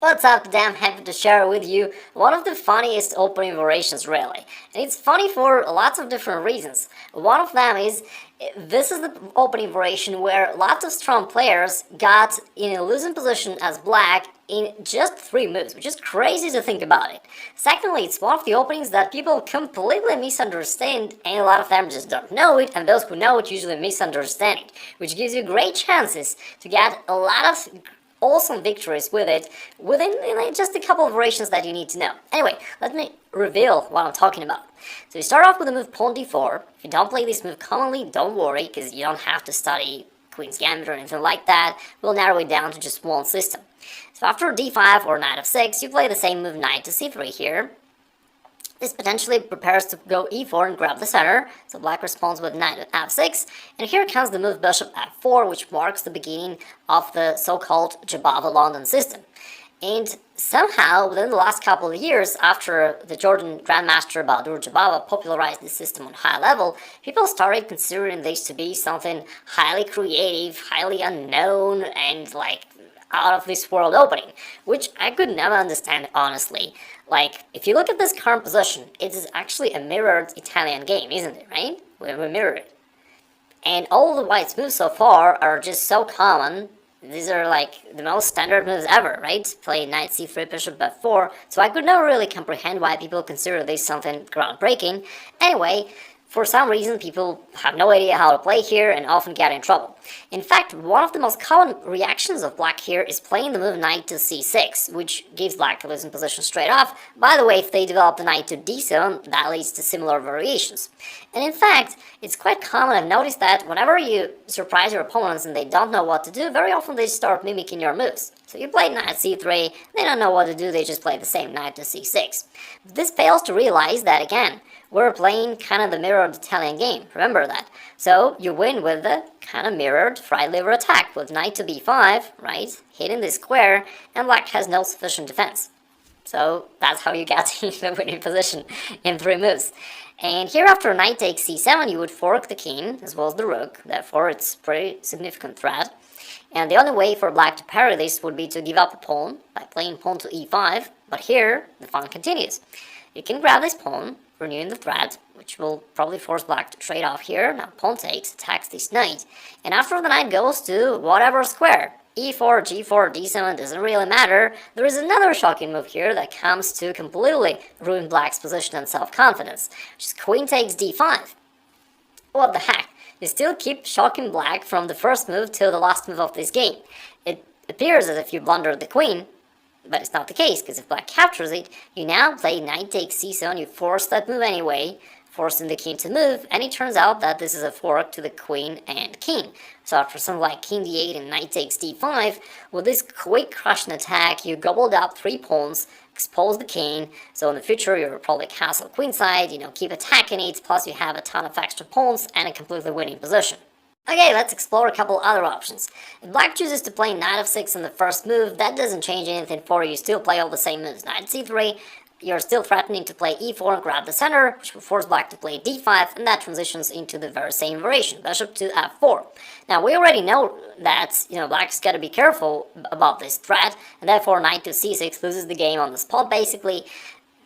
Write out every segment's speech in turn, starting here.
What's up, today I'm happy to share with you one of the funniest opening variations really. And it's funny for lots of different reasons. One of them is, this is the opening variation where lots of strong players got in a losing position as black in just 3 moves, which is crazy to think about it. Secondly, it's one of the openings that people completely misunderstand, and a lot of them just don't know it, and those who know it usually misunderstand it, which gives you great chances to get a lot of awesome victories with it within just a couple of variations that you need to know. Anyway, let me reveal what I'm talking about. So you start off with the move pawn d4. If you don't play this move commonly, don't worry, because you don't have to study Queen's Gambit or anything like that. We'll narrow it down to just one system. So after d5 or knight f6, you play the same move knight to c3 here. This potentially prepares to go e4 and grab the center, so black responds with knight f6, and here comes the move bishop f4, which marks the beginning of the so-called Jabava London system. And somehow, within the last couple of years, after the Jordan Grandmaster Bahadur Jabava popularized this system on high level, people started considering this to be something highly creative, highly unknown, and out of this world opening, which I could never understand honestly. If you look at this current position, it is actually a mirrored Italian game, isn't it, right? We mirror it. And all the white's moves so far are just so common. These are the most standard moves ever, right? Play knight c3, bishop f4, so I could never really comprehend why people consider this something groundbreaking. Anyway, for some reason, people have no idea how to play here and often get in trouble. In fact, one of the most common reactions of black here is playing the move knight to c6, which gives black a losing position straight off. By the way, if they develop the knight to d7, that leads to similar variations. And in fact, it's quite common. I've noticed that whenever you surprise your opponents and they don't know what to do, very often they start mimicking your moves. So you play knight c3, they don't know what to do, they just play the same knight to c6. But this fails to realize that, again, we're playing kind of the mirrored Italian game, remember that. So you win with the kind of mirrored fried liver attack with knight to b5, right, hitting the square, and black has no sufficient defense. So that's how you get in the winning position in 3 moves. And here after knight takes c7, you would fork the king as well as the rook, therefore it's a pretty significant threat. And the only way for black to parry this would be to give up a pawn by playing pawn to e5, but here the fun continues. You can grab this pawn, renewing the threat, which will probably force black to trade off here. Now pawn takes, attacks this knight, and after the knight goes to whatever square, e4, g4, d7, doesn't really matter, there is another shocking move here that comes to completely ruin black's position and self-confidence, which is queen takes d5. What the heck? You still keep shocking black from the first move till the last move of this game. It appears as if you blundered the queen, but it's not the case, because if black captures it, you now play knight takes c7, you force that move anyway, forcing the king to move, and it turns out that this is a fork to the queen and king. So after something like king d8 and knight takes d5, with this quick crushing attack, you gobbled up 3 pawns, expose the king, so in the future you'll probably castle queenside, keep attacking it, plus you have a ton of extra pawns and a completely winning position. Okay, let's explore a couple other options. If black chooses to play knight f6 in the first move, that doesn't change anything for you. You still play all the same moves. Knight c3, you're still threatening to play e4 and grab the center, which will force black to play d5, and that transitions into the very same variation, bishop to f4. Now, we already know that, black's got to be careful about this threat, and therefore knight to c6 loses the game on the spot, basically.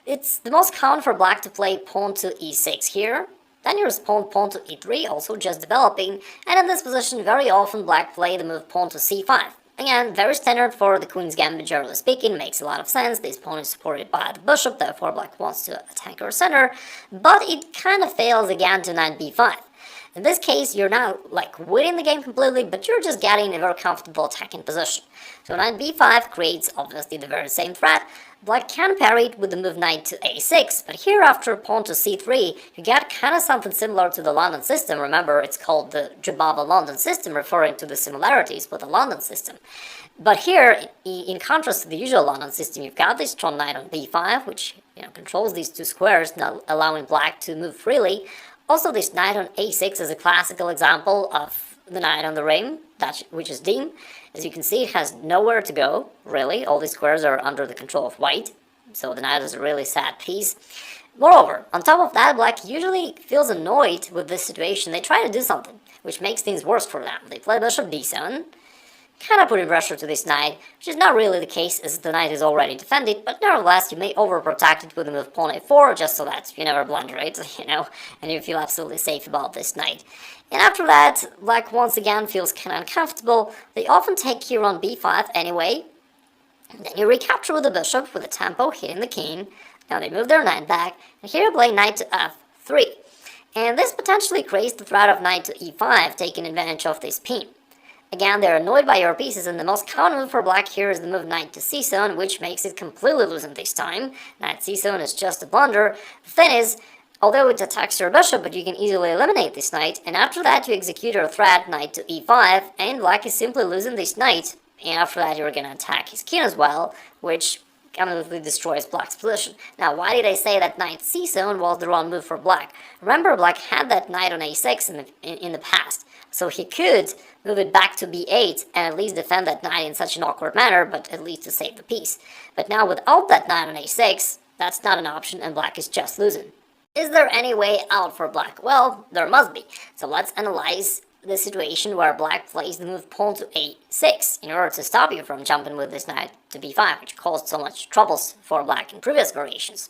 It's the most common for black to play pawn to e6 here. Then you respond pawn to e3, also just developing, and in this position very often black play the move pawn to c5. Again, very standard for the Queen's Gambit, generally speaking, makes a lot of sense. This pawn is supported by the bishop, therefore black wants to attack her center, but it kind of fails again to knight b5. In this case, you're not winning the game completely, but you're just getting a very comfortable attacking position. So knight b5 creates obviously the very same threat. Black can parry it with the move knight to a6, but here after pawn to c3, you get kind of something similar to the London system. Remember, it's called the Jabava London system, referring to the similarities with the London system. But here, in contrast to the usual London system, you've got this strong knight on b5, which controls these 2 squares, not allowing black to move freely. Also, this knight on a6 is a classical example of the knight on the ring, which is dim. As you can see, it has nowhere to go, really. All these squares are under the control of white, so the knight is a really sad piece. Moreover, on top of that, black usually feels annoyed with this situation. They try to do something, which makes things worse for them. They play bishop d7, kind of putting pressure to this knight, which is not really the case as the knight is already defended, but nevertheless you may overprotect it with the move pawn a4 just so that you never blunder it, and you feel absolutely safe about this knight. And after that, black once again feels kind of uncomfortable. They often take here on b5 anyway. Then you recapture with the bishop with a tempo hitting the king. Now they move their knight back, and here you play knight to f3. And this potentially creates the threat of knight to e5, taking advantage of this pin. Again, they're annoyed by your pieces, and the most common move for black here is the move knight to c7, which makes it completely loosened this time. Knight c7 is just a blunder. The thing is, although it attacks your bishop, but you can easily eliminate this knight, and after that you execute your threat knight to e5, and black is simply losing this knight, and after that you're gonna attack his king as well, which completely destroys black's position. Now, why did I say that knight c7 was the wrong move for black? Remember, black had that knight on a6 in the past, so he could move it back to b8 and at least defend that knight in such an awkward manner, but at least to save the piece. But now without that knight on a6, that's not an option and black is just losing. Is there any way out for black? Well, there must be. So let's analyze the situation where black plays the move pawn to a6 in order to stop you from jumping with this knight to b5, which caused so much troubles for black in previous variations.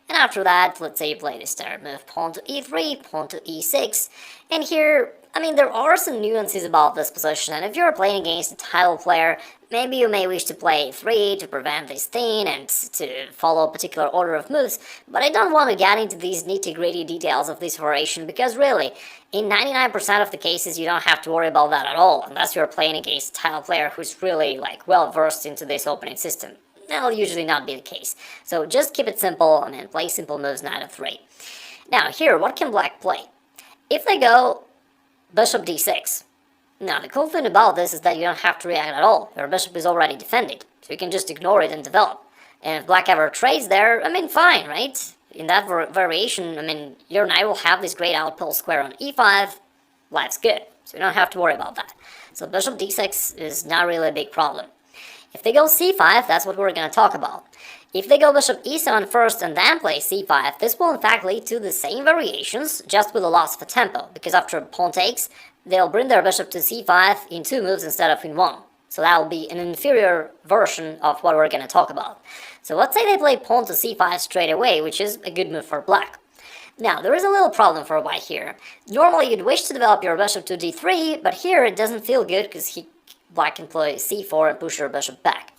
And after that, let's say you play this third move, pawn to e3, pawn to e6, and here, I mean, there are some nuances about this position, and if you're playing against a title player, maybe you may wish to play e3 to prevent this thing and to follow a particular order of moves, but I don't want to get into these nitty-gritty details of this variation, because really, in 99% of the cases, you don't have to worry about that at all, unless you're playing against a title player who's really, well-versed into this opening system. That'll usually not be the case. So just keep it simple, and then play simple moves knight f3. Now here, what can black play? If they go bishop d6. Now the cool thing about this is that you don't have to react at all. Your bishop is already defended, so you can just ignore it and develop. And if black ever trades there, I mean, fine, right? In that variation, I mean, your knight will have this great outpost square on e5. Life's good, so you don't have to worry about that. So bishop d6 is not really a big problem. If they go c5, that's what we're going to talk about. If they go bishop e7 first and then play c5, this will in fact lead to the same variations, just with a loss of a tempo, because after pawn takes, they'll bring their bishop to c5 in 2 moves instead of in 1. So that will be an inferior version of what we're going to talk about. So let's say they play pawn to c5 straight away, which is a good move for black. Now, there is a little problem for white here. Normally, you'd wish to develop your bishop to d3, but here it doesn't feel good because black can play c4 and push your bishop back.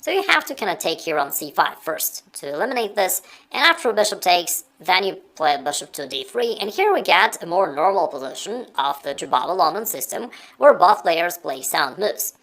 So you have to kind of take here on c5 first to eliminate this, and after a bishop takes, then you play bishop to d3, and here we get a more normal position of the Jubava-London system, where both players play sound moves.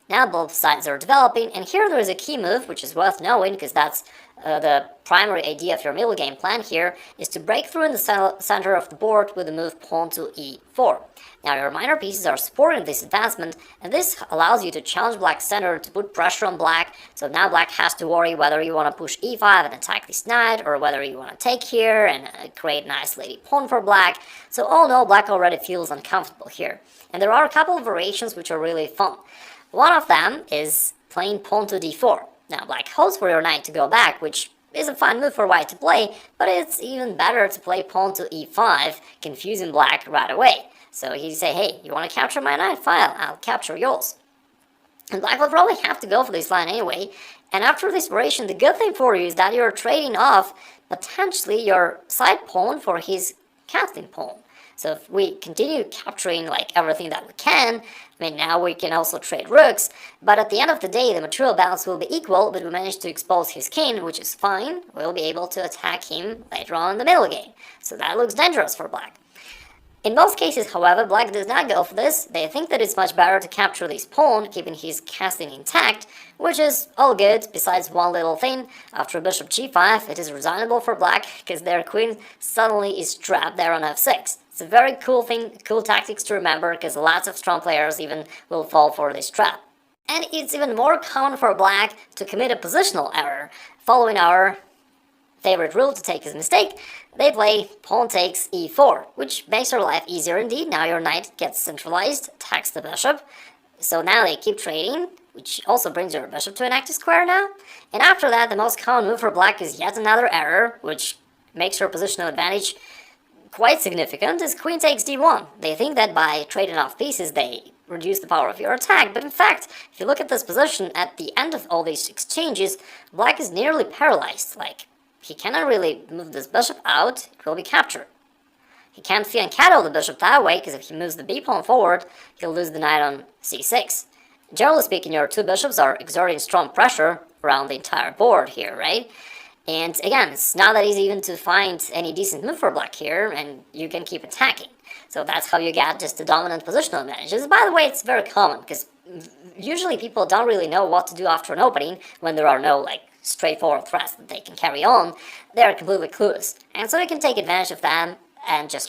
Now both sides are developing, and here there is a key move, which is worth knowing, because that's the primary idea of your middle game plan here, is to break through in the center of the board with the move pawn to e4. Now your minor pieces are supporting this advancement, and this allows you to challenge black's center to put pressure on black, so now black has to worry whether you want to push e5 and attack this knight, or whether you want to take here and create an isolated pawn for black. So all in all, black already feels uncomfortable here. And there are a couple of variations which are really fun. One of them is playing pawn to d4. Now black hopes for your knight to go back, which is a fine move for white to play, but it's even better to play pawn to e5, confusing black right away. So he say, hey, you want to capture my knight? Fine, I'll capture yours. And black will probably have to go for this line anyway, and after this variation, the good thing for you is that you're trading off potentially your side pawn for his castling pawn. So if we continue capturing everything that we can, I mean, now we can also trade rooks, but at the end of the day, the material balance will be equal, but we managed to expose his king, which is fine. We'll be able to attack him later on in the middle game. So that looks dangerous for black. In most cases, however, black does not go for this. They think that it's much better to capture this pawn, keeping his castling intact, which is all good, besides one little thing. After bishop g5, it is resignable for black, because their queen suddenly is trapped there on f6. It's a very cool thing, cool tactics to remember, because lots of strong players even will fall for this trap. And it's even more common for black to commit a positional error. Following our favorite rule to take his mistake, they play pawn takes e4, which makes your life easier indeed. Now your knight gets centralized, attacks the bishop. So now they keep trading, which also brings your bishop to an active square now. And after that, the most common move for black is yet another error, which makes your positional advantage quite significant, is queen takes d1. They think that by trading off pieces, they reduce the power of your attack. But in fact, if you look at this position at the end of all these exchanges, black is nearly paralyzed. Like, he cannot really move this bishop out, it will be captured. He can't fianchetto the bishop that way, because if he moves the b-pawn forward, he'll lose the knight on c6. Generally speaking, your two bishops are exerting strong pressure around the entire board here, right? And again, it's not that easy even to find any decent move for black here, and you can keep attacking. So that's how you get just the dominant positional advantages. By the way, it's very common, because usually people don't really know what to do after an opening when there are no, like, straightforward threats that they can carry on. They're completely clueless. And so you can take advantage of them and just